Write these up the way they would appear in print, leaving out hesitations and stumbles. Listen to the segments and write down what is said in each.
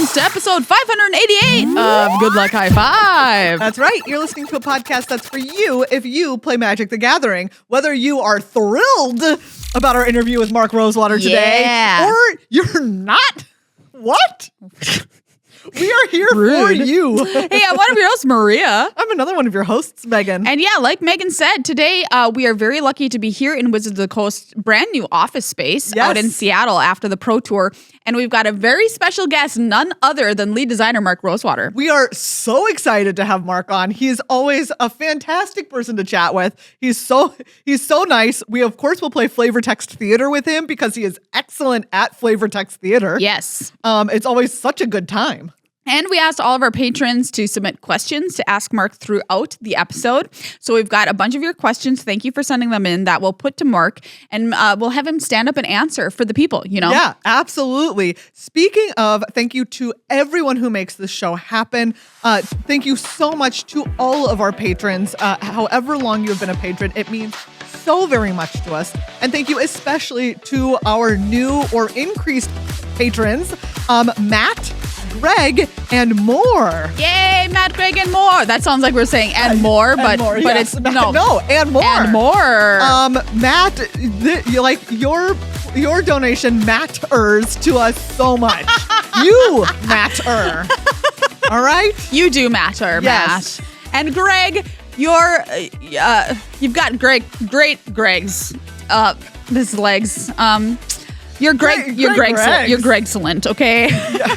Congratulations to episode 588 of Good Luck High Five. That's right. You're listening to a podcast that's for you if you play Magic the Gathering. Whether you are thrilled about our interview with Mark Rosewater today or you're not. What? We are here for you. Hey, I'm one of your hosts, Maria. I'm another one of your hosts, Megan. And yeah, like Megan said, today we are very lucky to be here in Wizards of the Coast, brand new office space out in Seattle after the Pro Tour. And we've got a very special guest, none other than lead designer Mark Rosewater. We are so excited to have Mark on. He's always a fantastic person to chat with. He's so nice. We, of course, will play flavor text theater with him because he is excellent at flavor text theater. Yes. It's always such a good time. And we asked all of our patrons to submit questions to ask Mark throughout the episode. So we've got a bunch of your questions. Thank you for sending them in that we'll put to Mark. And we'll have him stand up and answer for the people, you know? Yeah, absolutely. Speaking of, thank you to everyone who makes this show happen. Thank you so much to all of our patrons. However long you have been a patron, it means so very much to us. And thank you especially to our new or increased patrons, Matt, Greg, and more. Yay, Matt, Greg, and more. That sounds like we're saying and more, but yes. it's no, and more. And more. Matt, your donation matters to us so much. You matter. All right? You do matter, yes. Matt. And Greg, you've got great Greg's his legs. You're Greg-excellent, okay? Yeah.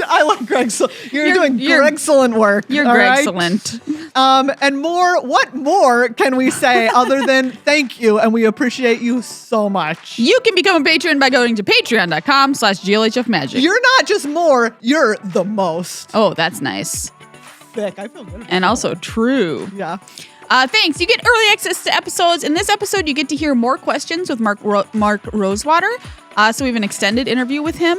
I love Greg. You're doing excellent work. You're Greg-excellent. And more, what more can we say other than thank you, and we appreciate you so much. You can become a patron by going to patreon.com/GLHF Magic. You're not just more, you're the most. Oh, that's nice. Thick. I feel good. And also true. Yeah. Thanks. You get early access to episodes. In this episode, you get to hear more questions with Mark Rosewater. So we have an extended interview with him.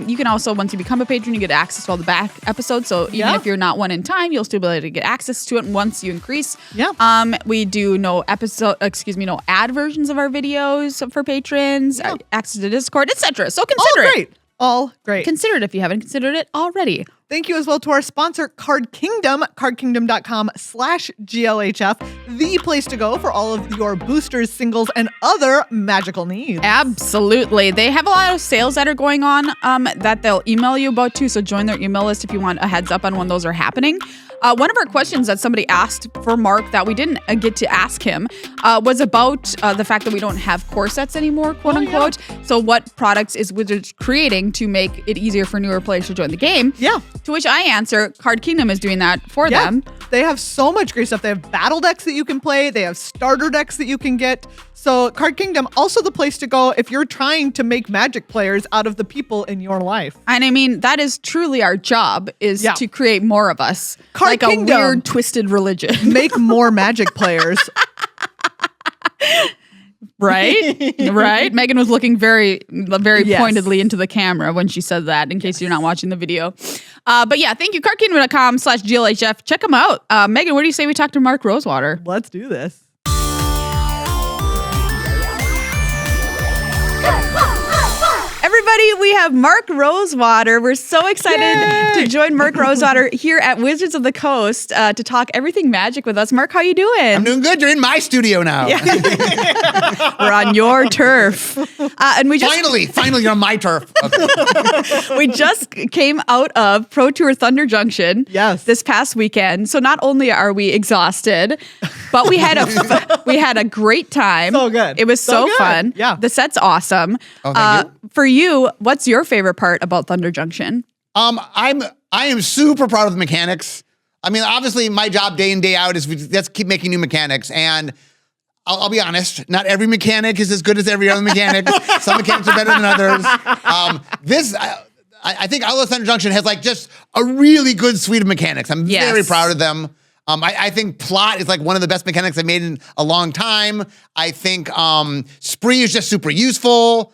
You can also, once you become a patron, you get access to all the back episodes. So even if you're not one in time, you'll still be able to get access to it once you increase. Yeah. We do no ad versions of our videos for patrons, access to Discord, etc. So consider it. All great. Consider it if you haven't considered it already. Thank you as well to our sponsor, Card Kingdom, cardkingdom.com/GLHF, the place to go for all of your boosters, singles, and other magical needs. Absolutely. They have a lot of sales that are going on that they'll email you about too, so join their email list if you want a heads up on when those are happening. One of our questions that somebody asked for Mark that we didn't get to ask him was about the fact that we don't have core sets anymore, quote unquote. Yeah. So what products is Wizards creating to make it easier for newer players to join the game? Yeah. To which I answer, Card Kingdom is doing that for them. They have so much great stuff. They have battle decks that you can play. They have starter decks that you can get. So Card Kingdom, also the place to go if you're trying to make Magic players out of the people in your life. And I mean, that is truly our job, is to create more of us. Card Kingdom, a weird, twisted religion. Make more Magic players. Right? Right? Megan was looking very pointedly into the camera when she said that, in case you're not watching the video. But yeah, thank you. cardkingdom.com/GLHF. Check them out. Megan, what do you say we talk to Mark Rosewater? Let's do this. Everybody, we have Mark Rosewater. We're so excited to join Mark Rosewater here at Wizards of the Coast to talk everything Magic with us. Mark, how you doing? I'm doing good. You're in my studio now. Yeah. We're on your turf. And we just finally you're on my turf. Okay. We just came out of Pro Tour Thunder Junction this past weekend. So not only are we exhausted, but we had a great time. So good. It was so fun. Yeah. The set's awesome. Oh, thank you. For you, what's your favorite part about Thunder Junction? I am super proud of the mechanics. I mean, obviously my job day in, day out is let's keep making new mechanics. And I'll be honest, not every mechanic is as good as every other mechanic. Some mechanics are better than others. I think Outlaw Thunder Junction has like just a really good suite of mechanics. I'm very proud of them. I think plot is like one of the best mechanics I've made in a long time. I think spree is just super useful.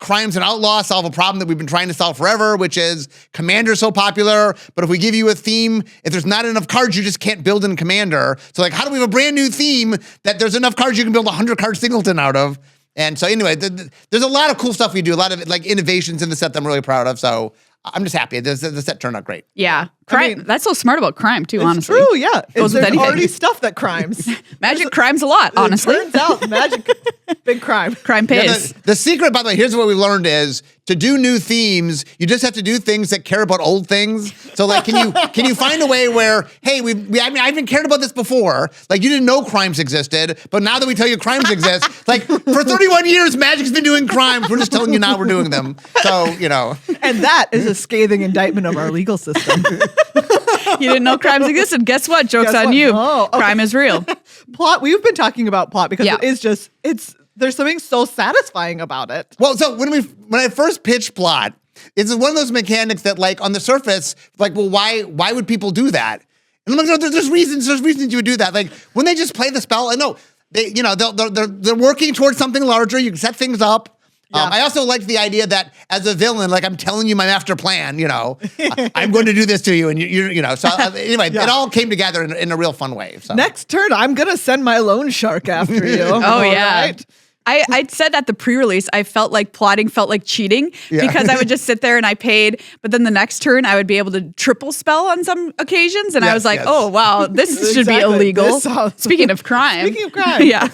Crimes and Outlaws solve a problem that we've been trying to solve forever, which is Commander's so popular, but if we give you a theme, if there's not enough cards, you just can't build in Commander. So like, how do we have a brand new theme that there's enough cards you can build 100 card singleton out of? And so anyway, there's a lot of cool stuff we do, a lot of like innovations in the set that I'm really proud of. So I'm just happy. The set turned out great. Yeah. Crime. That's so smart about crime, too, It's honestly. true, yeah. Goes with There's anything. already stuff that crimes. Magic crimes a lot, honestly. It turns out magic, big crime. Crime pays. The secret, by the way, here's what we learned is to do new themes, you just have to do things that care about old things. So like, can you find a way where, hey, I haven't cared about this before. Like you didn't know crimes existed, but now that we tell you crimes exist, like for 31 years, Magic's been doing crimes. We're just telling you now we're doing them. So, And that is a scathing indictment of our legal system. You didn't know crimes existed. Guess what? Joke's Guess on what? you. Oh, okay. Crime is real. Plot, we've been talking about plot because Yeah. it is just, there's something so satisfying about it. Well, so when I first pitched plot, it's one of those mechanics that like on the surface, like, well, why would people do that? And I'm like, no, there's reasons you would do that. Like when they just play the spell, I know they're working towards something larger. You can set things up. Yeah. I also like the idea that as a villain, like I'm telling you my master plan, I'm going to do this to you. And so anyway, Yeah. it all came together in a real fun way. So. Next turn, I'm going to send my loan shark after you. Oh, yeah. Right? I said at the pre-release, I felt like plotting felt like cheating because I would just sit there and I paid, but then the next turn I would be able to triple spell on some occasions. And I Yes, was like, yes. oh, wow, this should be Exactly. illegal. This sounds- Speaking of crime. Speaking of crime. Yeah.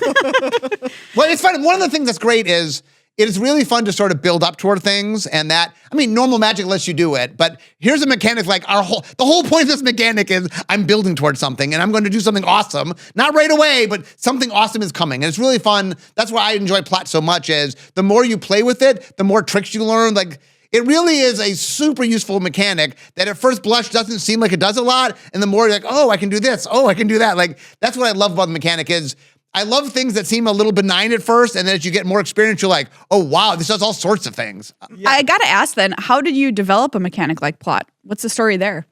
Well, it's fun. One of the things that's great is it is really fun to sort of build up toward things, and normal Magic lets you do it, but here's a mechanic like the whole point of this mechanic is I'm building towards something, and I'm going to do something awesome. Not right away, but something awesome is coming, and it's really fun. That's why I enjoy plot so much is the more you play with it, the more tricks you learn. Like, it really is a super useful mechanic that at first blush doesn't seem like it does a lot, and the more you're like, oh, I can do this, oh, I can do that. Like, that's what I love about the mechanic is I love things that seem a little benign at first, and then as you get more experience, you're like, oh, wow, this does all sorts of things. I got to ask then, how did you develop a mechanic like plot? What's the story there?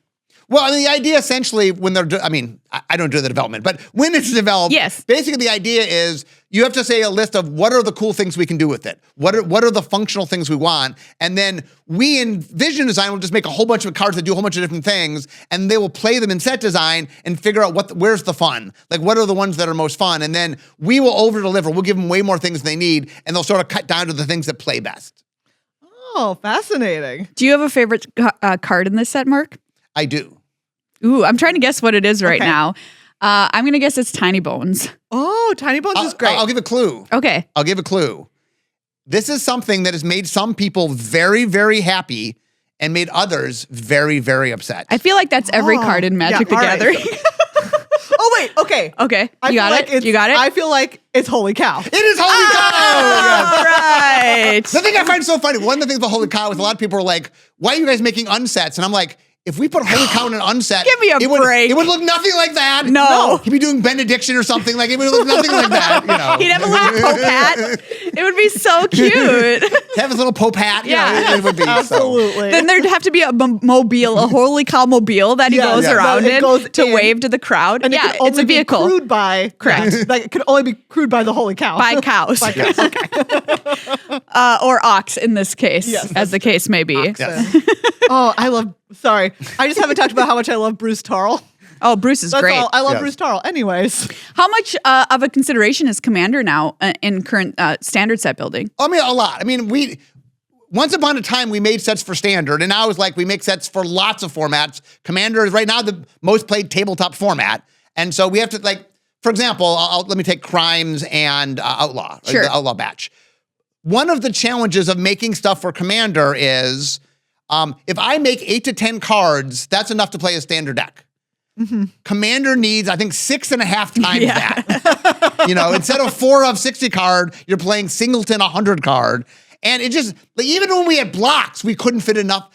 Well, I mean, the idea essentially when I don't do the development, but when it's developed, Yes. basically the idea is you have to say a list of what are the cool things we can do with it? What are the functional things we want? And then we in vision design will just make a whole bunch of cards that do a whole bunch of different things, and they will play them in set design and figure out where's the fun? Like, what are the ones that are most fun? And then we will over-deliver. We'll give them way more things than they need, and they'll sort of cut down to the things that play best. Oh, fascinating. Do you have a favorite card in this set, Mark? I do. Ooh, I'm trying to guess what it is right Okay. now. I'm going to guess it's Tiny Bones. Oh, Tiny Bones is great. I'll give a clue. Okay. I'll give a clue. This is something that has made some people very, very happy and made others very, very upset. I feel like that's every card in Magic the all right. Gathering. Oh, wait. Okay. Okay. I You feel got like it? You got it? I feel like it's Holy Cow. It is Holy Cow! All right. The thing I find so funny, one of the things about Holy Cow is a lot of people are like, why are you guys making unsets? And I'm like, if we put Holy Cow in an unset, Give me a It break. would look nothing like that. No. He'd be doing benediction or something. Like, it would look nothing like that, He'd have a little Pope hat. It would be so cute. Have his little Pope hat. Yeah. It would be. So. Absolutely. Then there'd have to be a mobile, a Holy Cow mobile that he Yeah, goes yeah. around No, it in goes to in. wave to the crowd. And it Yeah, can only it's a vehicle. Be crewed by Correct. Like it could only be crewed by the Holy Cow. By cows. By cows. Okay. Or ox in this case, Yes, as the case may be. Yes. Oh, sorry. I just haven't talked about how much I love Bruce Tarl. Oh, Bruce is That's great. all. I love Yes. Bruce Tarl. Anyways. How much of a consideration is Commander now in current standard set building? I mean, a lot. I mean, once upon a time, we made sets for standard, and now it's like we make sets for lots of formats. Commander is right now the most played tabletop format. And so we have to, like, for example, let me take Crimes and Outlaw, Sure. the Outlaw batch. One of the challenges of making stuff for Commander is if I make 8 to 10 cards, that's enough to play a standard deck. Mm-hmm. Commander needs, I think, 6.5 times Yeah. that. Instead of 4 of 60 card, you're playing singleton 100 card. And it just, like, even when we had blocks, we couldn't fit enough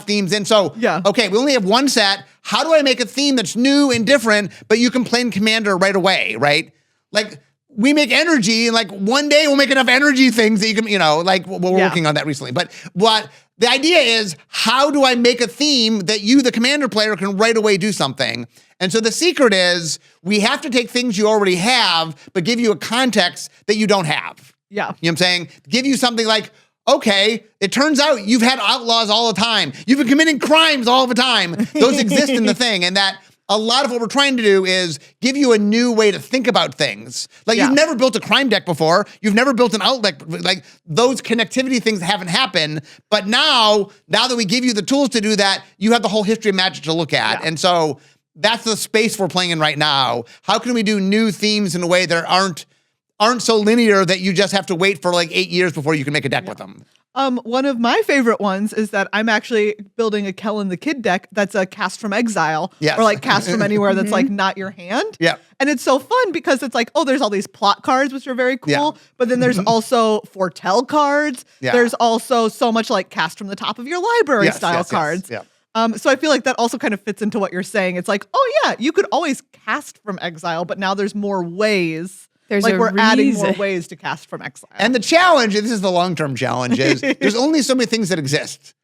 themes in. So, Yeah. okay, we only have one set. How do I make a theme that's new and different, but you can play in Commander right away, right? Like, we make energy, and like one day we'll make enough energy things that you can, like we're working on that recently. But what the idea is, how do I make a theme that you, the Commander player, can right away do something? And so the secret is we have to take things you already have, but give you a context that you don't have. Yeah. You know what I'm saying? Give you something like, okay, it turns out you've had outlaws all the time. You've been committing crimes all the time. Those exist in the thing. And that a lot of what we're trying to do is give you a new way to think about things. Like you've never built a crime deck before. You've never built an outlet. Like those connectivity things haven't happened. But now that we give you the tools to do that, you have the whole history of Magic to look at. And so that's the space we're playing in right now. How can we do new themes in a way that aren't so linear that you just have to wait for like 8 years before you can make a deck with them? One of my favorite ones is that I'm actually building a Kellen the Kid deck that's a cast from exile or like cast from anywhere that's like not your hand. Yeah. And it's so fun because it's like, oh, there's all these plot cards, which are very cool. But then there's also foretell cards. There's also so much like cast from the top of your library style cards. So I feel like that also kind of fits into what you're saying. It's like, oh yeah, you could always cast from exile, but now there's more ways. We're adding more ways to cast from exile. And the challenge, and this is the long-term challenge, is there's only so many things that exist.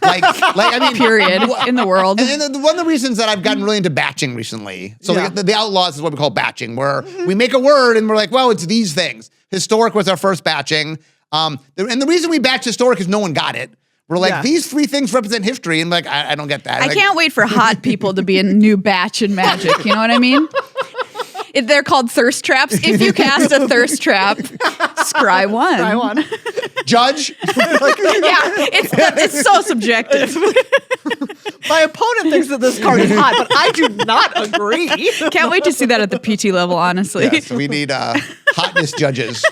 I mean, period in the world. And one of the reasons that I've gotten really into batching recently, so the Outlaws is what we call batching, where we make a word and we're like, well, it's these things. Historic was our first batching. And the reason we batch historic is no one got it. We're like, these 3 things represent history. And like, I don't get that. I can't wait for hot people to be a new batch in Magic. You know what I mean? They're called thirst traps. If you cast a thirst trap, scry one. Scry one. Judge. It's so subjective. My opponent thinks that this card is hot, but I do not agree. Can't wait to see that at the PT level, honestly. Yes, we need hotness judges.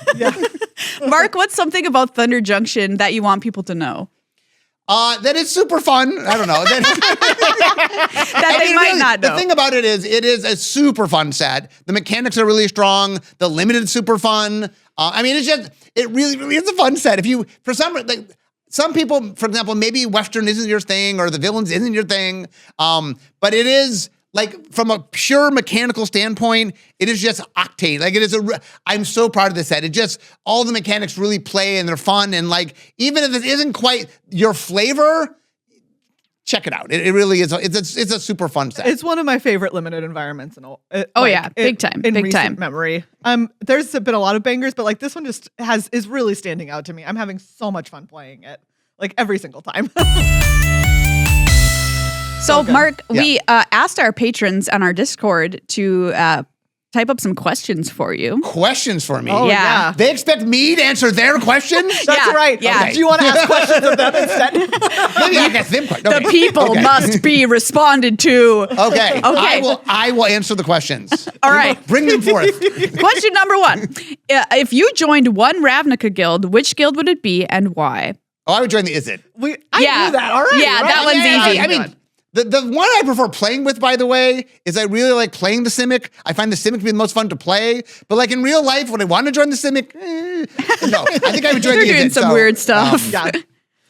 Mark, what's something about Thunder Junction that you want people to know? That it's super fun. I don't know. That they might not know. The thing about it is a super fun set. The mechanics are really strong. The limited is super fun. I mean, it really is a fun set. If you, for some people, for example, maybe Western isn't your thing or the villains isn't your thing. But it is, like, from a pure mechanical standpoint, it is just octane. Like, I'm so proud of this set. It just, all the mechanics really play and they're fun. And like, even if it isn't quite your flavor, check it out. It really is. It's a super fun set. It's one of my favorite limited environments. Big time. In recent memory. There's been a lot of bangers, but like this one just is really standing out to me. I'm having so much fun playing it, like every single time. So, Mark, we asked our patrons on our Discord to type up some questions for you. Questions for me? Oh, yeah. They expect me to answer their questions? That's right. Yeah. Okay. Do you want to ask questions of them instead? Maybe I guess them questions. The people must be responded to. Okay. I will answer the questions. All right. Bring them forth. Question number 1. If you joined one Ravnica guild, which guild would it be and why? Oh, I would join the Is It. I knew that already. Yeah, that one's easy. I mean, the one I prefer playing with, by the way, is I really like playing the Simic. I find the Simic to be the most fun to play. But like in real life, when I want to join the Simic, no, I think I would join the Is It. You're doing some weird stuff.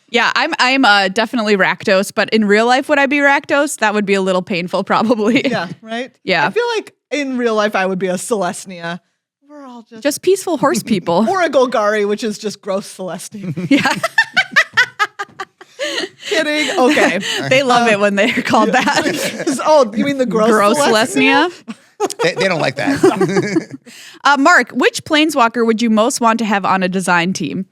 Yeah, I'm definitely Rakdos, but in real life, would I be Rakdos? That would be a little painful, probably. Yeah, right? Yeah. I feel like in real life, I would be a Celestia. We're all just peaceful horse people. Or a Golgari, which is just gross Celestia. Yeah. Kidding. Okay. They love it when they're called that. Oh, you mean the gross Celestia? They don't like that. Mark, which planeswalker would you most want to have on a design team?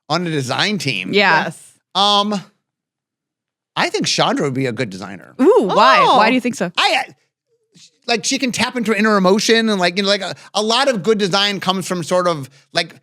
On a design team? Yeah. Yes. I think Chandra would be a good designer. Ooh, why? Why do you think so? Like she can tap into her inner emotion and like, you know, like a lot of good design comes from sort of like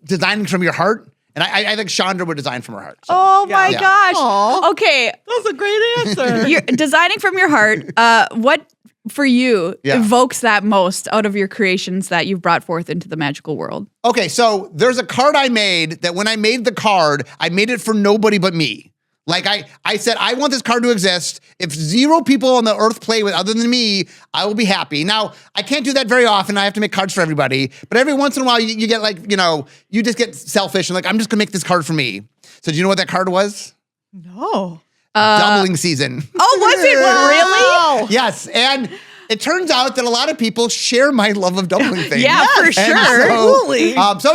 designing from your heart. And I think Chandra would design from her heart. So. Oh my gosh. Aww. Okay. That's a great answer. You're designing from your heart. What for you evokes that most out of your creations that you've brought forth into the magical world? Okay, so there's a card I made that when I made the card, I made it for nobody but me. Like I said, I want this card to exist. If 0 people on the earth play with other than me, I will be happy. Now, I can't do that very often. I have to make cards for everybody. But every once in a while, you get like, you know, you just get selfish and like, I'm just gonna make this card for me. So do you know what that card was? No. Doubling Season. Oh, was it really? Yes, and it turns out that a lot of people share my love of doubling things. Yeah, for sure. Absolutely. So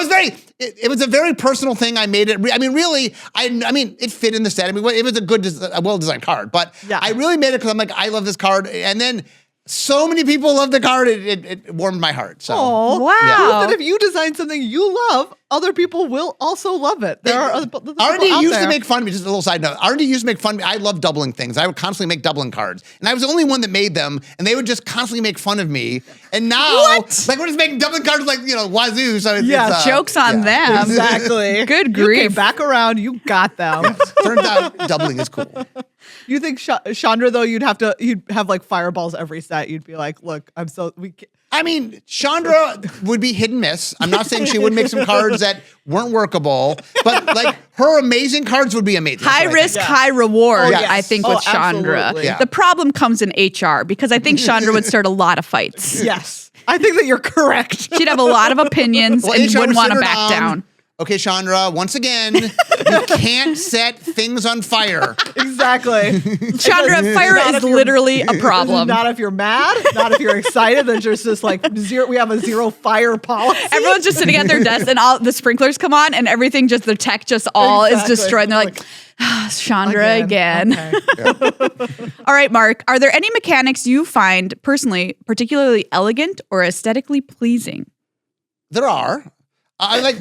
it was a very personal thing. I made it. I mean, really, I mean, it fit in the set. I mean, it was a well-designed card, but I really made it because I'm like, I love this card. And then So many people love the card. It warmed my heart. So Oh, Wow. Proof that if you design something you love, other people will also love it. There are other people R&D out used there. to make fun of me. Just a little side note. R&D used to make fun of me. I love doubling things. I would constantly make doubling cards, and I was the only one that made them. And they would just constantly make fun of me. And now, like we're just making doubling cards, like wazoo. So it's, Jokes on them. Exactly. Good You grief. came back around. You got them. Turns out doubling is cool. You think Chandra though? You'd have like fireballs every set. You'd be like, look, I mean, Chandra would be hit and miss. I'm not saying she would make some cards that weren't workable, but like her amazing cards would be amazing. High risk, high reward, yes. I think, with Chandra. absolutely. Yeah. The problem comes in HR because I think Chandra would start a lot of fights. Yes, I think that you're correct. She'd have a lot of opinions Well, and HR wouldn't would want to sit her back down. Okay, Chandra, once again, you can't set things on fire. Exactly. Chandra, fire Not is if you're- literally a problem. Not if you're mad. Not if you're excited. Then there's just like zero. We have a zero fire policy. Everyone's just sitting at their desk and all the sprinklers come on and everything just the tech just all is Exactly. destroyed. And they're like, Chandra again. Okay. All right, Mark, are there any mechanics you find personally particularly elegant or aesthetically pleasing? There are. I like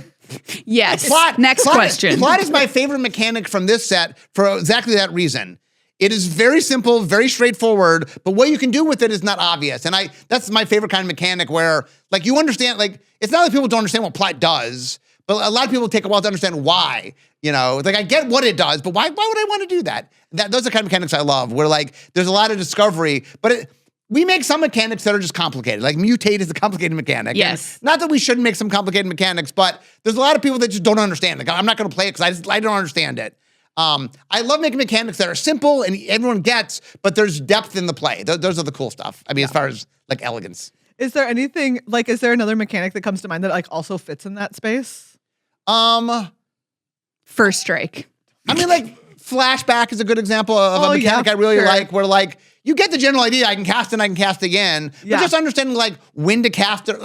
Yes. plot. Next Plot- question. Plot is my favorite mechanic from this set for exactly that reason. It is very simple, very straightforward, but what you can do with it is not obvious. And that's my favorite kind of mechanic where like you understand, like it's not that people don't understand what plot does, but a lot of people take a while to understand why. You know, like I get what it does, but why would I want to do that? Those are the kind of mechanics I love, where like there's a lot of discovery, but we make some mechanics that are just complicated. Like mutate is a complicated mechanic. Yes. And not that we shouldn't make some complicated mechanics, but there's a lot of people that just don't understand. Like I'm not going to play it because I don't understand it. I love making mechanics that are simple and everyone gets, but there's depth in the play. Those are the cool stuff. I mean, as far as like elegance. Is there anything like? Is there another mechanic that comes to mind that like also fits in that space? First strike. I mean, like flashback is a good example of a mechanic I really like, where like you get the general idea. I can cast and I can cast again. Yeah. But just understanding like when to cast it.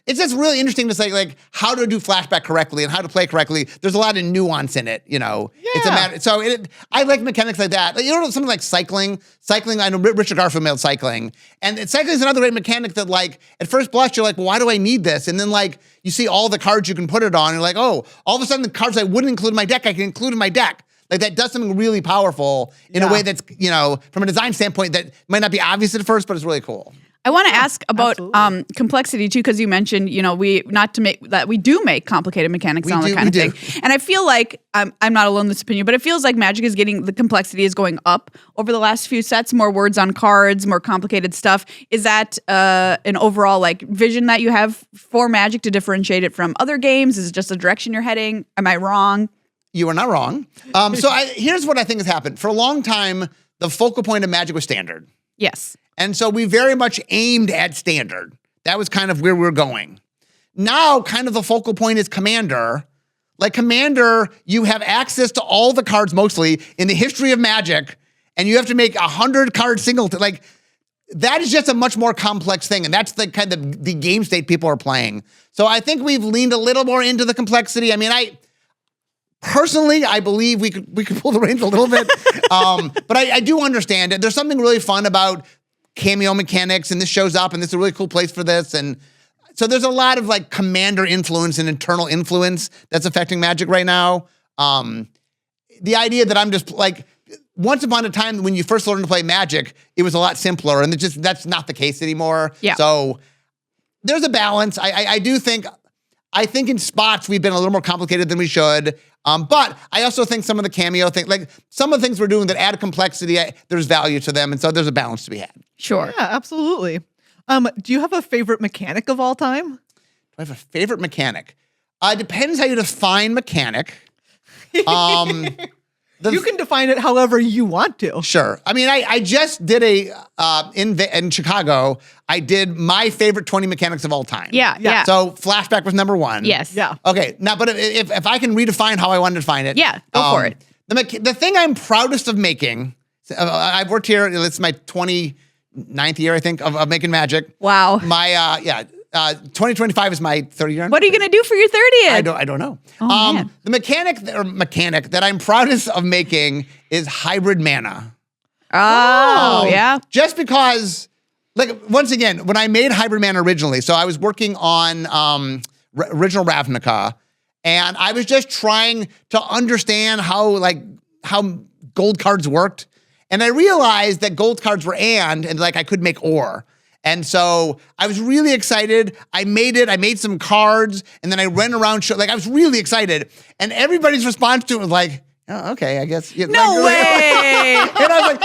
It's just really interesting to say like how to do flashback correctly and how to play correctly. There's a lot of nuance in it, you know. It's a matter. So I like mechanics like that. Like, you know, something like cycling. Cycling, I know Richard Garfield made cycling. And cycling is another great mechanic that like at first blush, you're like, well, why do I need this? And then like you see all the cards you can put it on. And you're like, oh, all of a sudden the cards I wouldn't include in my deck, I can include in my deck. Like that does something really powerful in a way that's, you know, from a design standpoint that might not be obvious at first, but it's really cool. I want to ask about complexity too, because you mentioned, you know, we do make complicated mechanics and all that kind of thing. And I feel like I'm not alone in this opinion, but it feels like Magic is the complexity is going up over the last few sets. More words on cards, more complicated stuff. Is that an overall like vision that you have for Magic to differentiate it from other games? Is it just the direction you're heading? Am I wrong? You are not wrong. Here's what I think has happened. For a long time, the focal point of Magic was Standard. Yes. And so we very much aimed at Standard. That was kind of where we were going. Now, kind of the focal point is Commander. Like Commander, you have access to all the cards mostly in the history of Magic, and you have to make 100 card singleton. Like that is just a much more complex thing, and that's the kind of the game state people are playing. So I think we've leaned a little more into the complexity. I mean, personally, I believe we could pull the reins a little bit, but I do understand it. There's something really fun about cameo mechanics, and this shows up, and this is a really cool place for this. And so there's a lot of like Commander influence and internal influence that's affecting Magic right now. The idea that I'm just like, once upon a time when you first learned to play Magic, it was a lot simpler, and that's not the case anymore. Yeah. So there's a balance. I do think. I think in spots we've been a little more complicated than we should. But I also think some of the cameo things, like some of the things we're doing that add complexity, there's value to them. And so there's a balance to be had. Sure. Yeah, absolutely. Do you have a favorite mechanic of all time? Do I have a favorite mechanic? Depends how you define mechanic. You can define it however you want to. Sure. I mean, I just did in Chicago, I did my favorite 20 mechanics of all time. Yeah. So flashback was number one. Yes. Yeah. Okay. Now, but if I can redefine how I want to define it. Yeah, go for it. The thing I'm proudest of making, I've worked here, it's my 29th year, I think, of making Magic. Wow. My, 2025 is my 30th year. What are you going to do for your 30th? I don't know. Oh, man. The mechanic that I'm proudest of making is hybrid mana. Oh, yeah. Just because like, once again, when I made Hybrid Man originally, so I was working on original Ravnica, and I was just trying to understand how gold cards worked. And I realized that gold cards were and like I could make or. And so I was really excited. I made some cards, and then I ran around, like I was really excited. And everybody's response to it was like, oh, okay, I guess. No way. And I was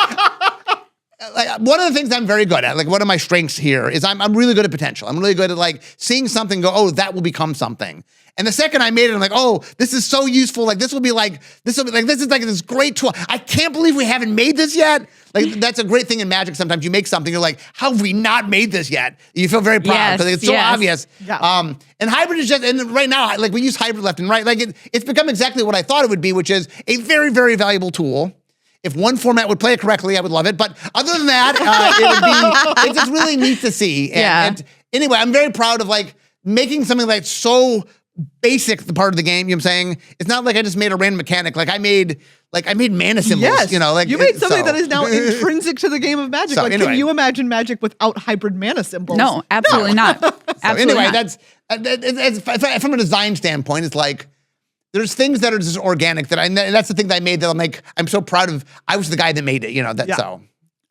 like, one of the things I'm very good at, like one of my strengths here is I'm really good at potential. I'm really good at like seeing something go, oh, that will become something. And the second I made it, I'm like, oh, this is so useful. Like this is like this great tool. I can't believe we haven't made this yet. Like that's a great thing in Magic. Sometimes you make something, you're like, how have we not made this yet? You feel very proud because it's so obvious. Yeah. And hybrid is just, and right now, like we use hybrid left and right. Like it's become exactly what I thought it would be, which is a very, very valuable tool. If one format would play it correctly, I would love it. But other than that, it's just really neat to see. And anyway, I'm very proud of like making something like so basic the part of the game, you know what I'm saying? It's not like I just made a random mechanic. Like I made mana symbols, yes. you know, like you made something that is now intrinsic to the game of Magic. So, like, anyway. Can you imagine Magic without hybrid mana symbols? No, absolutely not. Absolutely anyway, not. that's from a design standpoint, it's like there's things that are just organic that's the thing that I made that I'm so proud of. I was the guy that made it, you know, so.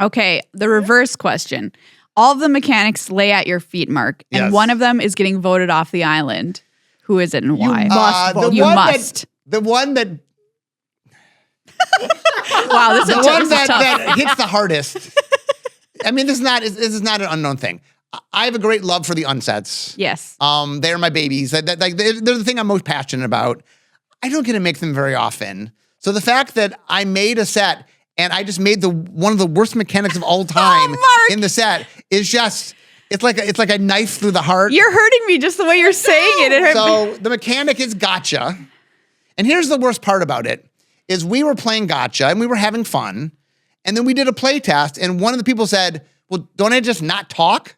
Okay, the reverse question. All of the mechanics lay at your feet, Mark, and one of them is getting voted off the island. Who is it and why? You must. The one that wow, this is tough. That hits the hardest. I mean, this is not an unknown thing. I have a great love for the unsets. Yes. They're my babies. They're the thing I'm most passionate about. I don't get to make them very often. So the fact that I made a set and I just made one of the worst mechanics of all time in the set is just. It's like a knife through the heart. You're hurting me just the way you're saying it. It hurt so the mechanic is gotcha. And here's the worst part about it, is we were playing gotcha and we were having fun. And then we did a play test and one of the people said, well, don't I just not talk?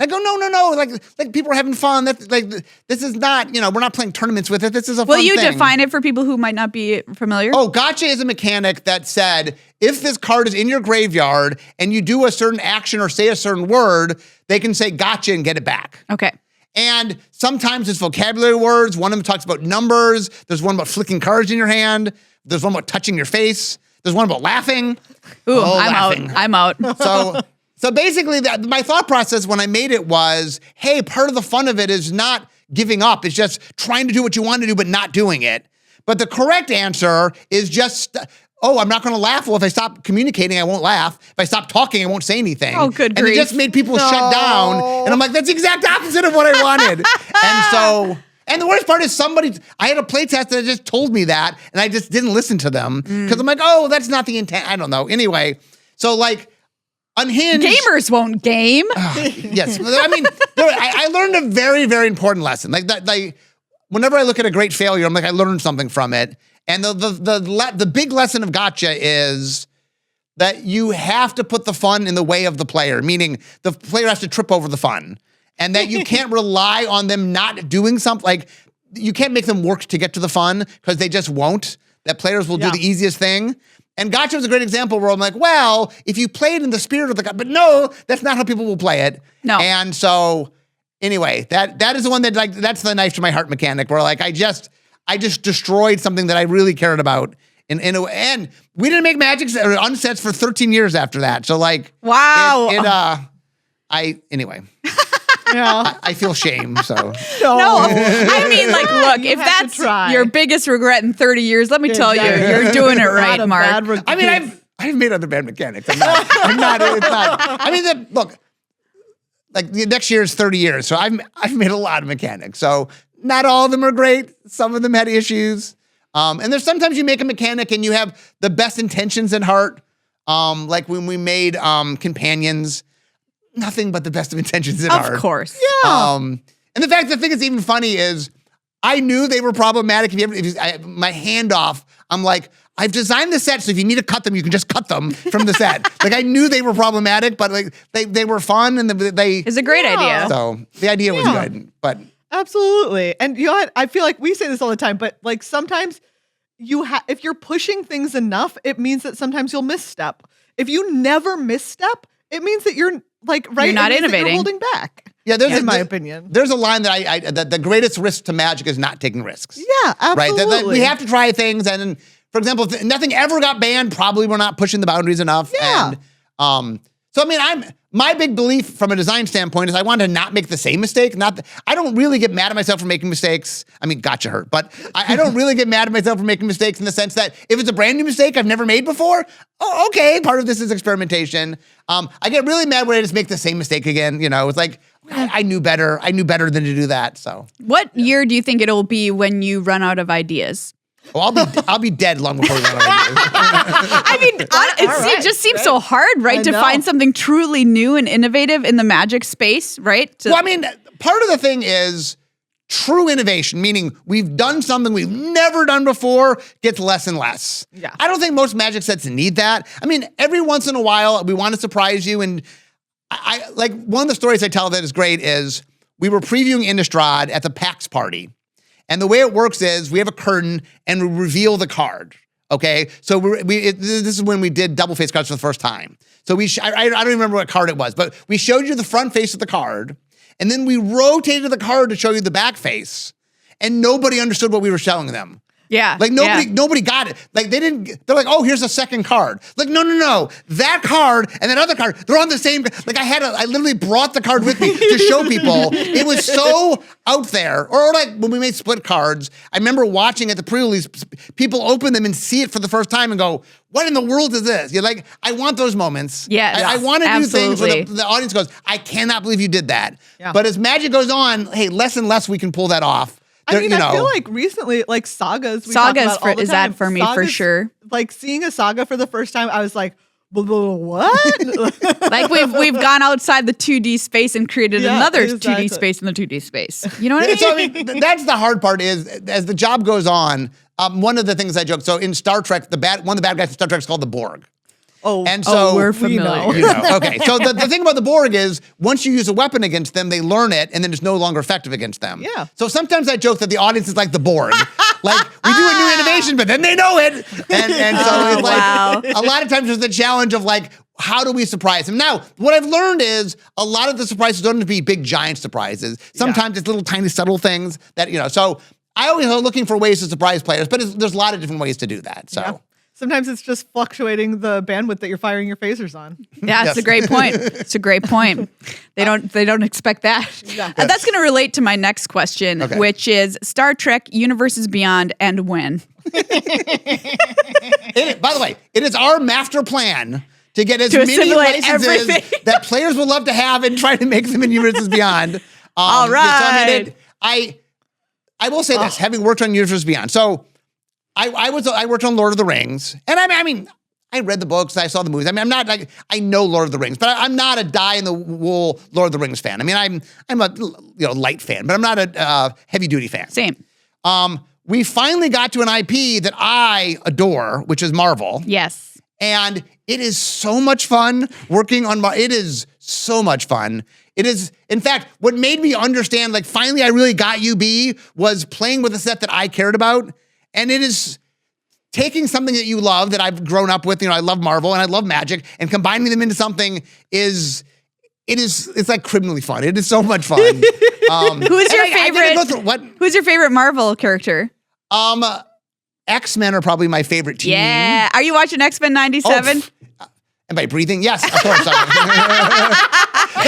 I go, no. Like people are having fun. That's like, this is not, we're not playing tournaments with it. This is a fun thing. Will you define it for people who might not be familiar? Oh, gotcha is a mechanic that said, if this card is in your graveyard and you do a certain action or say a certain word, they can say gotcha and get it back. Okay. And sometimes it's vocabulary words. One of them talks about numbers. There's one about flicking cards in your hand. There's one about touching your face. There's one about laughing. Ooh, I'm out. So basically, my thought process when I made it was, hey, part of the fun of it is not giving up. It's just trying to do what you want to do, but not doing it. But the correct answer is just, I'm not going to laugh. Well, if I stop communicating, I won't laugh. If I stop talking, I won't say anything. Oh, good grief. And it just made people shut down. And I'm like, that's the exact opposite of what I wanted. And the worst part is I had a playtest that just told me that, and I just didn't listen to them. Because I'm like, that's not the intent. I don't know. Anyway, so like, Unhinged. Gamers won't game. Yes. I mean, I learned a very, very important lesson. Like that, whenever I look at a great failure, I'm like, I learned something from it. And the big lesson of gotcha is that you have to put the fun in the way of the player, meaning the player has to trip over the fun. And that you can't rely on them not doing something. Like, you can't make them work to get to the fun because they just won't. That players will do the easiest thing. And gotcha was a great example where I'm like, well, if you play it in the spirit of the but no, that's not how people will play it. No. And so anyway, that is the one that that's the knife to my heart mechanic where like I just destroyed something that I really cared about. And we didn't make Magic or unsets for 13 years after that. So like, wow. Anyway. Yeah. I feel shame, so. No, I mean, like, look, if that's your biggest regret in 30 years, let me tell you, you're doing it right, Mark. I mean, I've made other bad mechanics. It's not. I mean, look, like the next year is 30 years, so I've made a lot of mechanics. So not all of them are great. Some of them had issues. And there's sometimes you make a mechanic and you have the best intentions at heart. Like when we made Companions. Nothing but the best of intentions in art. Of course. Yeah. And the thing that's even funny is I knew they were problematic. My handoff, I'm like, I've designed the set, so if you need to cut them, you can just cut them from the set. Like I knew they were problematic, but like they were fun and they. It's a great idea. So the idea was good, but. Absolutely. And you know what? I feel like we say this all the time, but like sometimes if you're pushing things enough, it means that sometimes you'll misstep. If you never misstep, it means that you're You're not innovating. You're holding back. Yeah, in my opinion. There's a line that that the greatest risk to Magic is not taking risks. Yeah, absolutely. Right? That we have to try things. And for example, if nothing ever got banned, probably we're not pushing the boundaries enough. Yeah. And so, I mean, my big belief from a design standpoint is I want to not make the same mistake. I don't really get mad at myself for making mistakes. I mean, gotcha hurt, but I don't really get mad at myself for making mistakes in the sense that if it's a brand new mistake I've never made before, oh, okay, part of this is experimentation. I get really mad when I just make the same mistake again. You know, it's like, I knew better. I knew better than to do that. So, what year do you think it'll be when you run out of ideas? Well, I'll be dead long before we run out of ideas. I mean, it just seems so hard, right, to find something truly new and innovative in the Magic space, right? Well, I mean, part of the thing is true innovation, meaning we've done something we've never done before, gets less and less. Yeah. I don't think most Magic sets need that. I mean, every once in a while, we want to surprise you, and I like one of the stories I tell that is great is we were previewing Innistrad at the PAX party. And the way it works is we have a curtain and we reveal the card. Okay, so this is when we did double face cards for the first time. So I don't remember what card it was, but we showed you the front face of the card, and then we rotated the card to show you the back face, and nobody understood what we were showing them. Yeah. Like nobody got it. Like they're like, oh, here's a second card. Like, no. That card and that other card, they're on the same, like I literally brought the card with me to show people. It was so out there. Or like when we made split cards, I remember watching at the pre-release, people open them and see it for the first time and go, what in the world is this? You're like, I want those moments. Yes, I want to do things where absolutely. the audience goes, I cannot believe you did that. Yeah. But as Magic goes on, hey, less and less we can pull that off. I mean, I feel like recently, like sagas. Sagas is that for me for sure. Like seeing a saga for the first time, I was like, what? Like we've gone outside the 2D space and created another exactly. 2D space in the 2D space. You know what I mean? So I mean, that's the hard part is as the job goes on. One of the things I joke. So in Star Trek, one of the bad guys in Star Trek is called the Borg. And so we're familiar. You know. Okay. So the thing about the Borg is once you use a weapon against them, they learn it and then it's no longer effective against them. Yeah. So sometimes I joke that the audience is like the Borg. Like we do a new innovation, but then they know it. And so it's like a lot of times there's the challenge of like, how do we surprise them? Now, what I've learned is a lot of the surprises don't have to be big, giant surprises. Sometimes it's little tiny subtle things that, so I always am looking for ways to surprise players, but there's a lot of different ways to do that. So. Yeah. Sometimes it's just fluctuating the bandwidth that you're firing your phasers on. Yeah, it's a great point. It's a great point. They don't expect that. Yeah. That's going to relate to my next question, which is Star Trek Universes Beyond and when? By the way, it is our master plan to get as many licenses that players will love to have and try to make them in Universes Beyond. All right. So, I will say this, having worked on Universes Beyond. So I worked on Lord of the Rings, and I mean, I read the books, I saw the movies. I mean, I'm not like I know Lord of the Rings, but I'm not a die-in-the-wool Lord of the Rings fan. I mean, I'm a light fan, but I'm not a heavy-duty fan. Same. We finally got to an IP that I adore, which is Marvel. Yes. And it is so much fun working on it is so much fun. It is, in fact, what made me understand, like, finally I really got UB was playing with a set that I cared about. And it is taking something that you love, that I've grown up with, I love Marvel and I love Magic, and combining them into something it's like criminally fun. It is so much fun. Who's your favorite? Who's your favorite Marvel character? X-Men are probably my favorite team. Yeah. Are you watching X-Men 97? Am I breathing? Yes, of course. The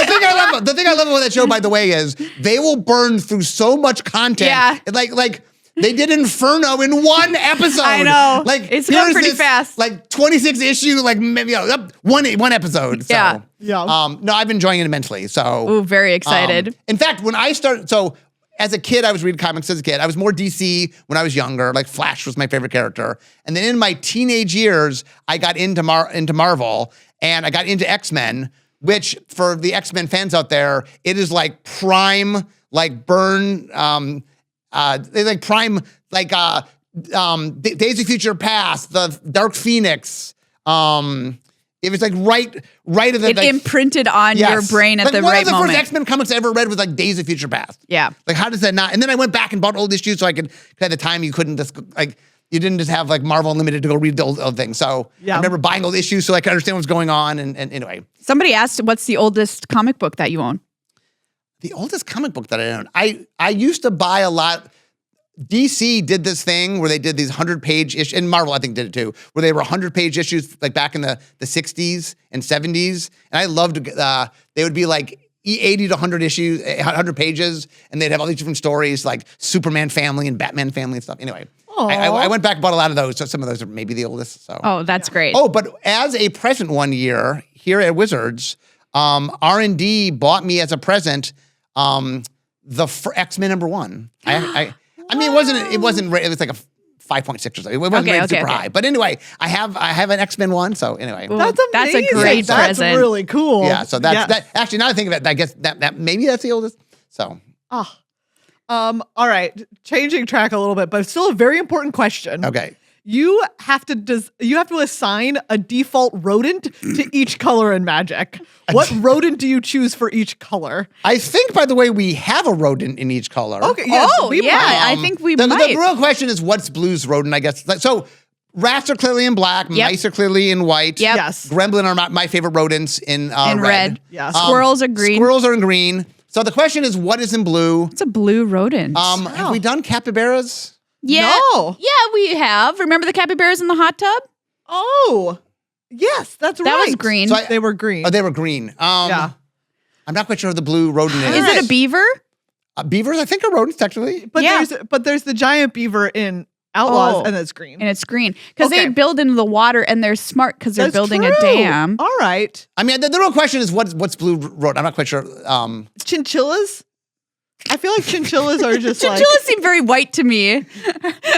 thing I love about that show, by the way, is they will burn through so much content. Yeah. Like they did Inferno in one episode. I know. Like it's going pretty fast. Like 26 issue, like maybe one episode. So, yeah. No, I've been enjoying it immensely. So. Ooh, very excited. In fact, when I started, so as a kid, I was reading comics as a kid. I was more DC when I was younger. Like Flash was my favorite character. And then in my teenage years, I got into Marvel and I got into X-Men, which for the X-Men fans out there, it is like prime, like burn, they like prime, like Days of Future Past, the Dark Phoenix. It was like right at the. It imprinted on your brain at the right moment. One of the first X-Men comics I ever read was like Days of Future Past. Yeah. Like how does that not? And then I went back and bought old issues so I could. At the time you couldn't just like You didn't just have like Marvel Unlimited to go read the old things. So I remember buying old issues so I could understand what's going on. And anyway. Somebody asked, what's the oldest comic book that you own? The oldest comic book that I own. I used to buy a lot. DC did this thing where they did these 100-page issues, and Marvel I think did it too, where they were 100-page issues like back in the 60s and 70s. And I loved, they would be like 80 to 100 issues, 100 pages, and they'd have all these different stories like Superman family and Batman family and stuff. Anyway. I went back and bought a lot of those, so some of those are maybe the oldest. So. Oh, that's great. Oh, but as a present one year here at Wizards, R&D bought me as a present the X-Men #1. I mean, it was like a 5.6 or something. It wasn't rated super high. But anyway, I have an X-Men one. So anyway, that's amazing. That's a great present. That's really cool. Yeah. So that. Actually, now I think of it, I guess that maybe that's the oldest. So. All right, changing track a little bit, but still a very important question. Okay. You have to assign a default rodent to each color in Magic. What rodent do you choose for each color? I think, by the way, we have a rodent in each color. Okay. Yes, I think we might. The real question is, what's Blue's rodent? I guess so. Rats are clearly in black. Yep. Mice are clearly in white. Yep. Yes. Gremlin are my favorite rodents in red. Yes. Squirrels are green. Squirrels are in green. So the question is, what is in blue? It's a blue rodent. Have we done capybaras? Yeah. No. Yeah, we have. Remember the capybaras in the hot tub? Oh, yes, that's right. That was green. So they were green. Oh, they were green. Yeah. I'm not quite sure who the blue rodent is. Is it a beaver? Beavers, I think, are rodents, technically. But there's the giant beaver in Outlaws, and it's green. And it's green. Because they build into the water, and they're smart because they're building a dam. All right. I mean, the real question is, what's blue rodent? I'm not quite sure. Chinchillas? I feel like chinchillas are just Chinchillas seem very white to me.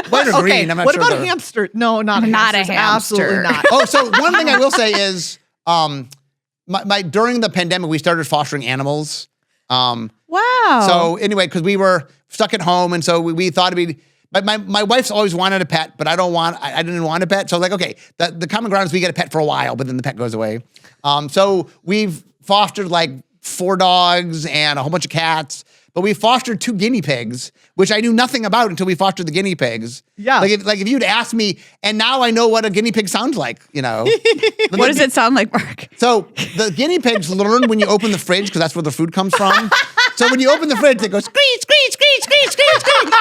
White or green, I'm not what sure. about hamster? No, not a hamster. Absolutely not. Oh, so one thing I will say is, during the pandemic, we started fostering animals. Wow. So anyway, because we were stuck at home, and so we thought it'd be. My wife's always wanted a pet, but I didn't want a pet. So like, okay, the common ground is we get a pet for a while, but then the pet goes away. So we've fostered like 4 dogs and a whole bunch of cats. But we fostered 2 guinea pigs, which I knew nothing about until we fostered the guinea pigs. Yeah. Like if you'd asked me, and now I know what a guinea pig sounds like, you know. What does it sound like, Mark? So the guinea pigs learn when you open the fridge, because that's where the food comes from. So when you open the fridge, they go screech, screech, screech, screech, screech, screech.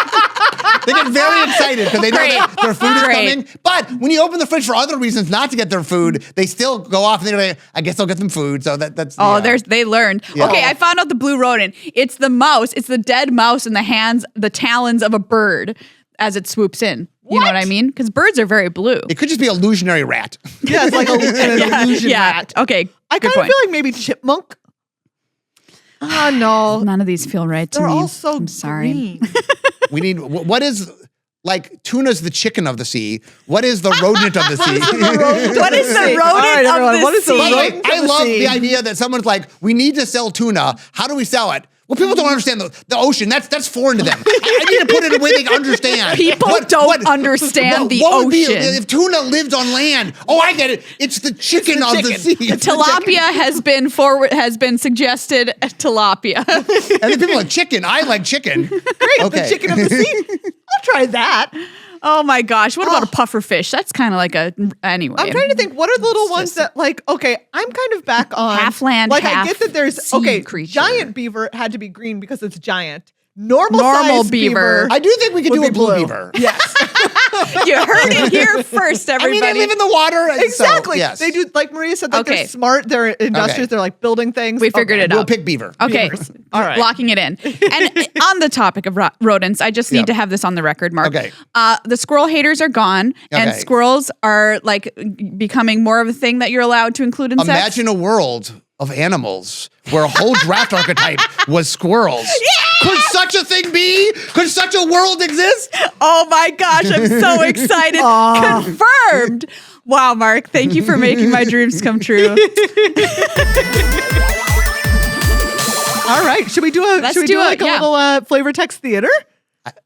They get very excited because they know that their food is coming. But when you open the fridge for other reasons not to get their food, they still go off and they're like, I guess I'll get them food. So that's they learned. Yeah. Okay, I found out the blue rodent. It's the mouse. It's the dead mouse in the talons of a bird as it swoops in. You know what I mean? Because birds are very blue. It could just be illusionary rat. Yeah, it's like an illusion rat. Okay, I kind of feel like maybe chipmunk. No. None of these feel right to They're me. all so I'm sorry. green. We need, what is, like, tuna's the chicken of the sea. What is the rodent of the sea? What is the rodent of the sea? I love the idea that someone's like, we need to sell tuna. How do we sell it? Well, people don't understand the ocean. That's foreign to them. I need to put it in a way they can understand. People don't understand the what would be ocean. if tuna lived on land? Oh, I get it. It's the chicken of the sea. Tilapia has been suggested. Tilapia. And then people are like, chicken. I like chicken. Great, Okay. the chicken of the sea. I'll try that. Oh my gosh! What about a puffer fish? That's kind of like anyway. I'm trying to think. What are the little ones that like? Okay, I'm kind of back on half land. Like half I get that there's sea creature. Giant beaver had to be green because it's giant. Normal beaver. I do think we could do a blue beaver. Yes. You heard it here first, everybody. I mean, they live in the water. Exactly. So, yes. They do, like Maria said, like they're smart. They're industrious. Okay. They're like building things. We figured it out. We'll pick beaver. Okay. All right. Locking it in. And on the topic of rodents, I just need to have this on the record, Mark. Okay. The squirrel haters are gone, and squirrels are like becoming more of a thing that you're allowed to include in sex. Imagine a world of animals where a whole draft archetype was squirrels. Yeah! Could such a thing be? Could such a world exist? Oh my gosh, I'm so excited. Confirmed. Wow, Mark, thank you for making my dreams come true. All right, should we do a little flavor text theater?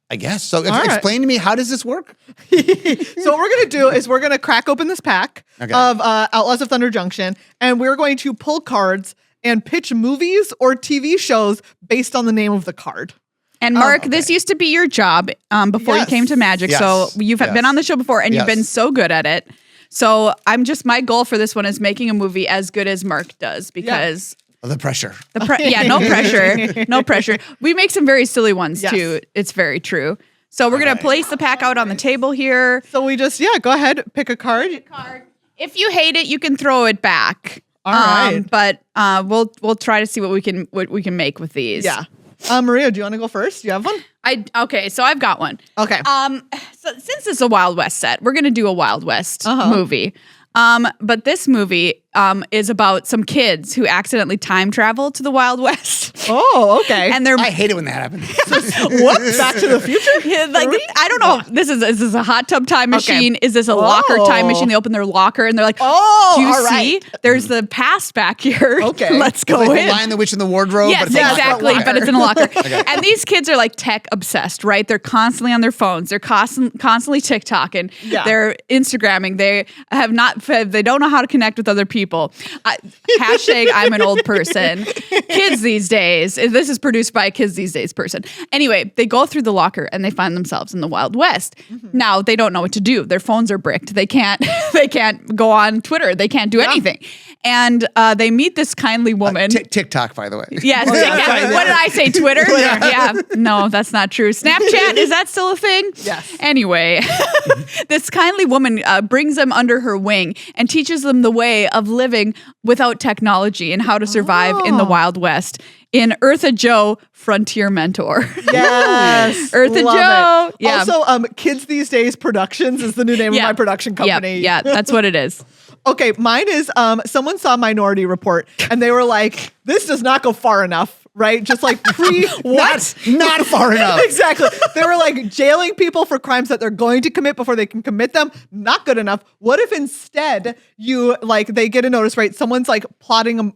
I guess. So explain to me, how does this work? So what we're going to do is we're going to crack open this pack of Outlaws of Thunder Junction, and we're going to pull cards and pitch movies or TV shows based on the name of the card. And Mark, this used to be your job before you came to Magic. Yes. So you've been on the show before and you've been so good at it. So my goal for this one is making a movie as good as Mark does because the pressure. no pressure. No pressure. We make some very silly ones too. It's very true. So we're going to place the pack out on the table here. So we just, go ahead, pick a card. If you hate it, you can throw it back. All right. But we'll try to see what we can make with these. Yeah. Maria, do you want to go first? Do you have one? Okay, so I've got one. Okay. So since it's a Wild West set, we're gonna do a Wild West movie. But this movie is about some kids who accidentally time travel to the Wild West. Oh, okay. And I hate it when that happens. What? Back to the Future? Yeah, like I don't know. Is this a hot tub time machine? Is this a locker time machine? They open their locker and they're like, do you see? There's the past back here. Okay. Let's go like in. The Lion, the Witch, and the Wardrobe. Yes, exactly. But it's in a locker. And these kids are like tech obsessed, right? They're constantly on their phones. They're constantly TikToking. Yeah. They're Instagramming. They don't know how to connect with other people. Hashtag I'm an old person. Kids these days. This is produced by a Kids These Days person. Anyway, they go through the locker and they find themselves in the Wild West. Now they don't know what to do. Their phones are bricked. They can't go on Twitter. They can't do anything. And they meet this kindly woman. TikTok, by the way. Yes. What did I say? Twitter? Yeah. No, that's not true. Snapchat, is that still a thing? Yes. Anyway, this kindly woman brings them under her wing and teaches them the way of living without technology and how to survive in the Wild West. In Eartha Joe, Frontier Mentor. Yes. Eartha Joe. Yeah. Also, Kids These Days Productions is the new name of my production company. Yeah, that's what it is. Okay, mine is someone saw Minority Report and they were like, this does not go far enough, right? Just like what? Not far enough. Exactly. They were like jailing people for crimes that they're going to commit before they can commit them. Not good enough. What if instead they get a notice, right? Someone's like plotting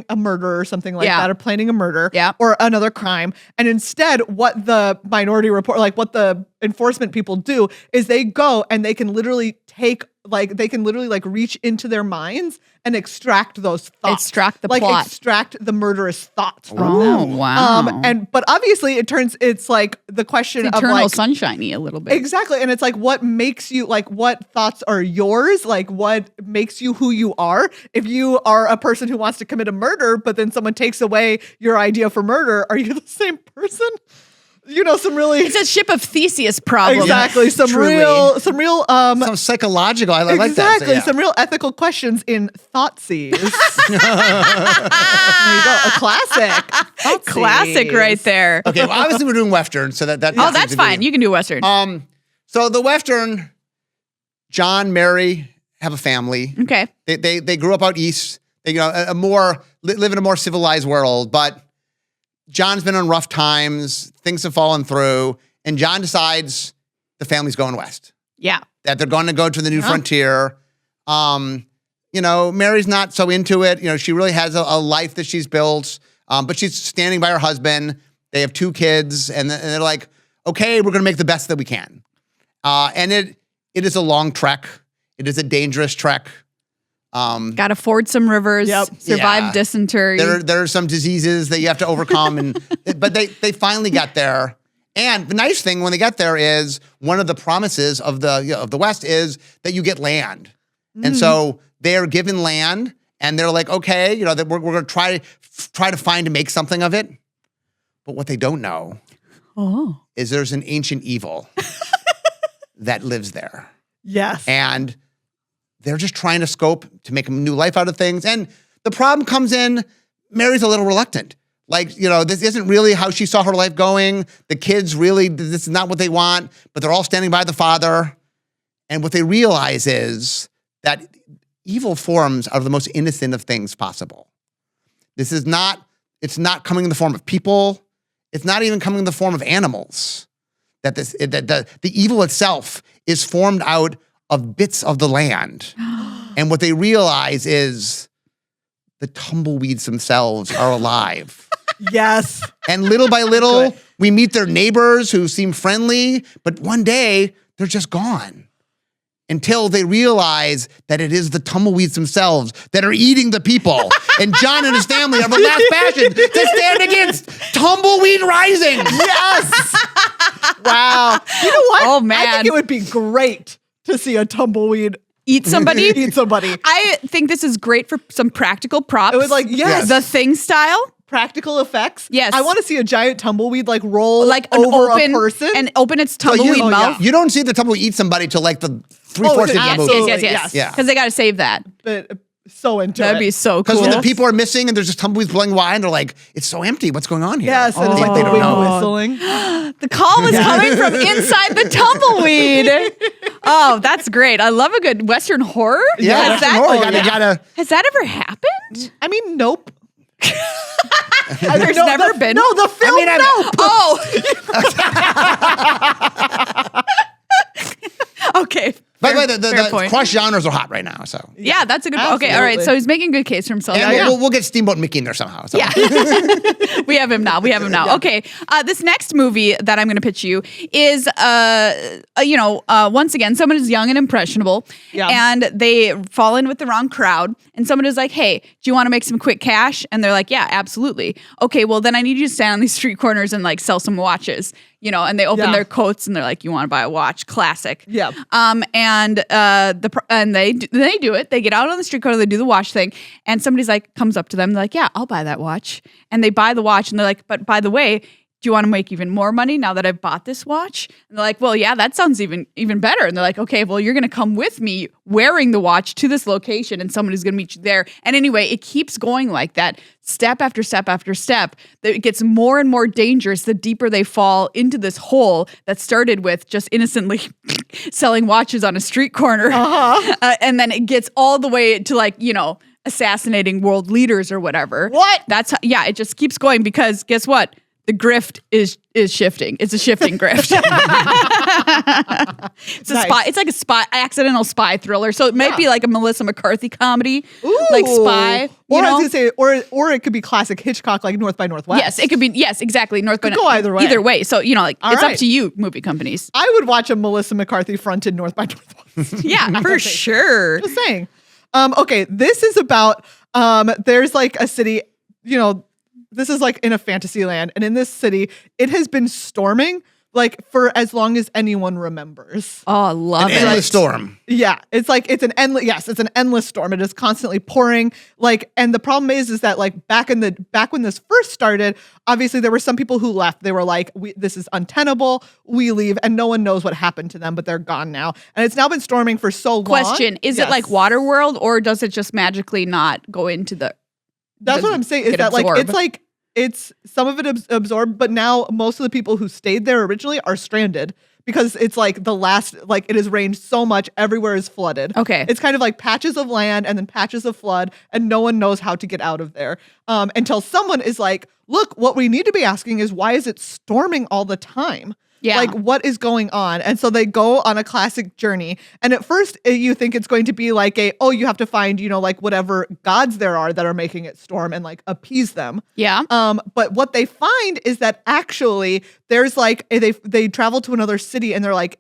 a murder or something like that, or planning a murder or another crime. And instead what the Minority Report, like what the enforcement people do is they go and they can literally reach into their minds and extract those thoughts. Extract the plot. Extract the murderous thoughts from them. Oh, wow. But obviously it's like the question it's of eternal like sunshiny a little bit. Exactly. And it's like what makes you what thoughts are yours? Like what makes you who you are? If you are a person who wants to commit a murder, but then someone takes away your idea for murder, are you the same person? It's a ship of Theseus problem. Exactly. Some real some psychological. I like that. Exactly. Some real ethical questions in Thoughtseize. There you go. A classic. Thoughtseize. Classic right there. Okay. Well, obviously we're doing Western, so that. Oh, that's fine. You can do Western. So the Western, John, Mary have a family. Okay. They grew up out east. They live in a more civilized world, but John's been on rough times. Things have fallen through. And John decides the family's going west. Yeah. That they're going to go to the new frontier. Mary's not so into it. She really has a life that she's built. But she's standing by her husband. They have 2 kids. And they're like, okay, we're going to make the best that we can. And it is a long trek. It is a dangerous trek. Got to ford some rivers, survive dysentery. There are some diseases that you have to overcome, but they finally got there. And the nice thing when they get there is one of the promises of the West is that you get land, and so they are given land, and they're like, okay, that we're going to try to find to make something of it. But what they don't know is there's an ancient evil that lives there. Yes, and they're just trying to scope to make a new life out of things. And the problem comes in, Mary's a little reluctant. This isn't really how she saw her life going. The kids really, this is not what they want, but they're all standing by the father. And what they realize is that evil forms are the most innocent of things possible. It's not coming in the form of people. It's not even coming in the form of animals. That the evil itself is formed out of bits of the land. And what they realize is the tumbleweeds themselves are alive. Yes. And little by little, we meet their neighbors who seem friendly, but one day they're just gone. until they realize that it is the tumbleweeds themselves that are eating the people. And John and his family have a last passion to stand against tumbleweed rising. Yes. Wow. You know what? Oh, man. I think it would be great to see a tumbleweed Eat somebody? eat somebody. I think this is great for some practical props. It was like, yes. The Thing style. Practical effects. Yes. I want to see a giant tumbleweed like roll Like over a person. and open its tumbleweed mouth. You don't see the tumbleweed eat somebody till like the 3/4 of the movie. Yes. Yeah. Because they got to save that. But so into That'd it. be so cool. Because when the people are missing and there's just tumbleweeds blowing by and they're like, it's so empty. What's going on here? Yes, and it's Like like they the don't wind know. whistling. The call was coming from inside the tumbleweed. Oh, that's great. I love a good Western horror. Yeah, Has Western that, horror. You gotta. has that ever happened? I mean, nope. There's never been. No, the film. Oh. Okay. By the way, Fair the point. cross genres are hot right now. So Yeah, that's a good. Okay, all right. Absolutely. So he's making a good case for himself. and we'll get Steamboat Mickey in there somehow. So. Yeah. We have him now. Okay. This next movie that I'm going to pitch you is, once again, someone is young and impressionable, and they fall in with the wrong crowd. And someone is like, "Hey, do you want to make some quick cash?" And they're like, "Yeah, absolutely." Okay, well then I need you to stand on these street corners and like sell some watches. And they open their coats and they're like, "You want to buy a watch?" Classic. Yeah. And they do it. They get out on the street corner, they do the watch thing, and somebody's like comes up to them, they're like, "Yeah, I'll buy that watch." And they buy the watch, and they're like, "But by the way, do you want to make even more money now that I've bought this watch?" And they're like, "Well, yeah, that sounds even better." And they're like, "Okay, well, you're going to come with me wearing the watch to this location, and somebody's going to meet you there." And anyway, it keeps going like that, step after step after step. It gets more and more dangerous the deeper they fall into this hole that started with just innocently selling watches on a street corner. And then it gets all the way to assassinating world leaders or whatever. What? It just keeps going because guess what? The grift is shifting. It's a shifting grift. It's a spy. It's like a accidental spy thriller. So it might be like a Melissa McCarthy comedy, like Spy. Or I was gonna say, or it could be classic Hitchcock, like North by Northwest. Yes, it could be. Yes, exactly. North by go either way. Either way. So it's right. up to you, movie companies. I would watch a Melissa McCarthy fronted North by Northwest. Yeah, for sure. Just saying. Okay, this is about there's like a city, this is like in a fantasy land, and in this city, it has been storming like for as long as anyone remembers. Oh, I love it. An endless storm. Yeah, it's an endless storm. It is constantly pouring. And the problem is that like back when this first started, obviously there were some people who left. They were like, this is untenable. We leave, and no one knows what happened to them, but they're gone now. And it's now been storming for so long. Question: Is it like Waterworld, or does it just magically not go into the? That's what I'm saying. Is that it's some of it absorbed, but now most of the people who stayed there originally are stranded because it's like it has rained so much, everywhere is flooded. Okay. It's kind of like patches of land and then patches of flood, and no one knows how to get out of there until someone is like, look, what we need to be asking is, why is it storming all the time? Yeah. Like, what is going on? And so they go on a classic journey. And at first, you think it's going to be like you have to find, like whatever gods there are that are making it storm and like appease them. Yeah. But what they find is that actually there's like, they travel to another city and they're like,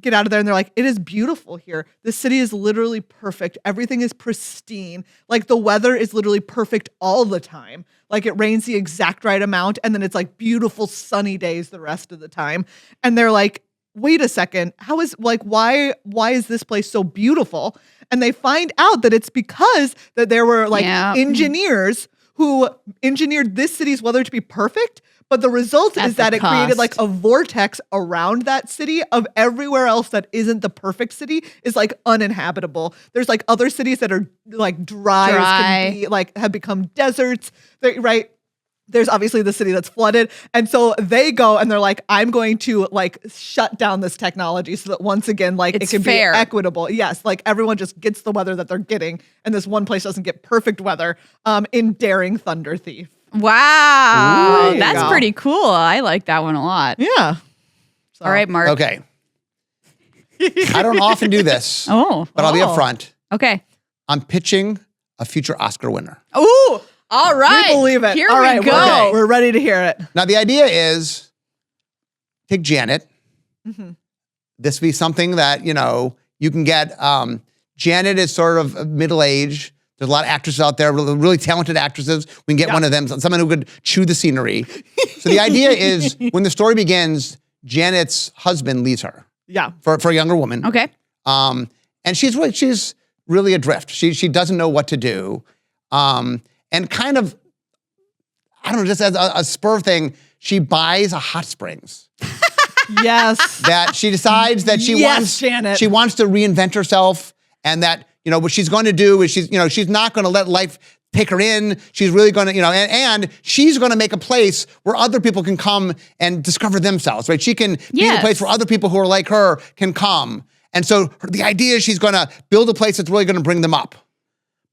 get out of there. And they're like, it is beautiful here. The city is literally perfect. Everything is pristine. Like the weather is literally perfect all the time. Like it rains the exact right amount. And then it's like beautiful sunny days the rest of the time. And they're like, wait a second, why is this place so beautiful? And they find out that it's because that there were like engineers who engineered this city's weather to be perfect. But the result is that it created like a vortex around that city of everywhere else that isn't the perfect city is like uninhabitable. There's like other cities that are like dry. Can be, like have become deserts, right? There's obviously the city that's flooded. And so they go and they're like, I'm going to like shut down this technology so that once again, like it can fair. be equitable. Yes. Like everyone just gets the weather that they're getting. And this one place doesn't get perfect weather in Daring Thunder Thief. Wow. That's pretty cool. I like that one a lot. Yeah. All right, Mark. Okay. I don't often do this. But I'll be upfront. Okay. I'm pitching a future Oscar winner. Ooh. All right. We believe it. Here All right, we go. We're ready to hear it. Now, the idea is take Janet. This be something that, you You can get Janet is sort of middle-aged. There's a lot of actresses out there, really talented actresses. We can get one of them, someone who could chew the scenery. So the idea is when the story begins, Janet's husband leaves her. Yeah. For a younger woman. Okay. And she's really adrift. She doesn't know what to do. And kind of, I don't know, just as a spur thing, she buys a hot springs. Yes. That she decides that she wants to reinvent herself, and that, what she's going to do is she's not going to let life take her in. She's really going to, and she's going to make a place where other people can come and discover themselves, right? She can be in a place where other people who are like her can come. And so the idea is she's going to build a place that's really going to bring them up.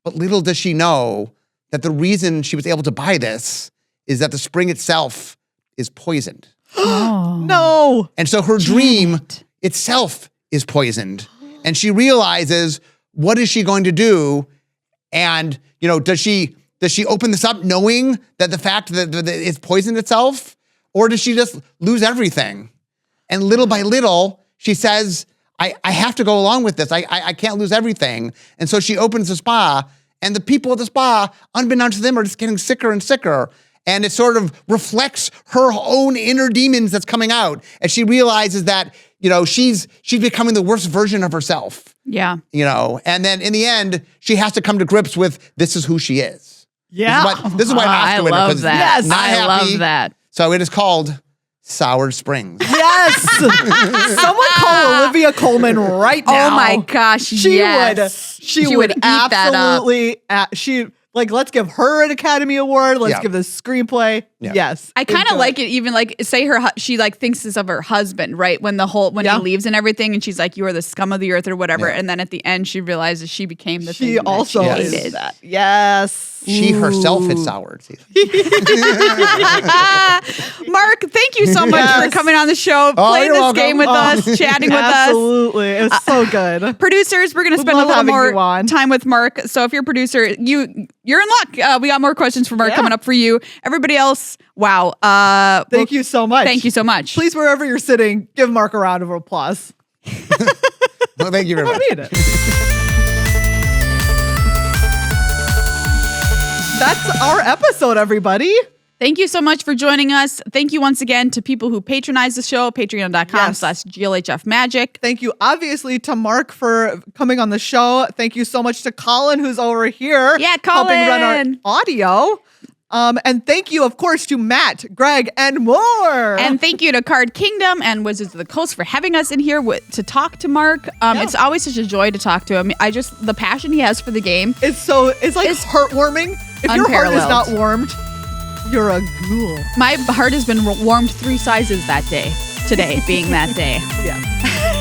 But little does she know that the reason she was able to buy this is that the spring itself is poisoned. No. And so her dream itself is poisoned. And she realizes, what is she going to do? And, does she open this up knowing that the fact that it's poisoned itself? Or does she just lose everything? And little by little, she says, I have to go along with this. I can't lose everything. And so she opens the spa, and the people at the spa, unbeknownst to them, are just getting sicker and sicker. And it sort of reflects her own inner demons that's coming out. And she realizes that, she's becoming the worst version of herself. Yeah. And then in the end, she has to come to grips with, this is who she is. Yeah. This is why an Oscar winner. I love that. Yes. Not I happy. love that. So it is called Sour Springs. Yes. Someone call Olivia Colman right now. Oh my gosh. She would eat that up. absolutely. Let's give her an Academy Award. Let's give this screenplay. Yeah. Yes. I kind of like it, even say she thinks this of her husband, right? When he leaves and everything, and she's like, you are the scum of the earth or whatever. Yeah. And then at the end, she realizes she became the thing She that also she is hated. that. Yes. She herself is soured. Mark, thank you so much for coming on the show, playing you're this welcome. game with us, chatting with us. Absolutely. It was so good. Producers, we're going to spend a love little having more you on. time with Mark. So if you're a producer, you're in luck. We got more questions for Mark coming up for you. Everybody else, wow. Thank you so much. Thank you so much. Please, wherever you're sitting, give Mark a round of applause. Well, thank you very much. I mean it. That's our episode, everybody. Thank you so much for joining us. Thank you once again to people who patronize the show, patreon.com/GLHF Magic. Thank you, obviously, to Mark for coming on the show. Thank you so much to Colin, who's over here. Yeah, helping run our Colin. audio. And thank you, of course, to Matt, Greg, and more. And thank you to Card Kingdom and Wizards of the Coast for having us in here to talk to Mark. It's always such a joy to talk to him. The passion he has for the game. It's heartwarming. If your heart is not warmed, you're a ghoul. My heart has been warmed 3 sizes today being that day. Yeah.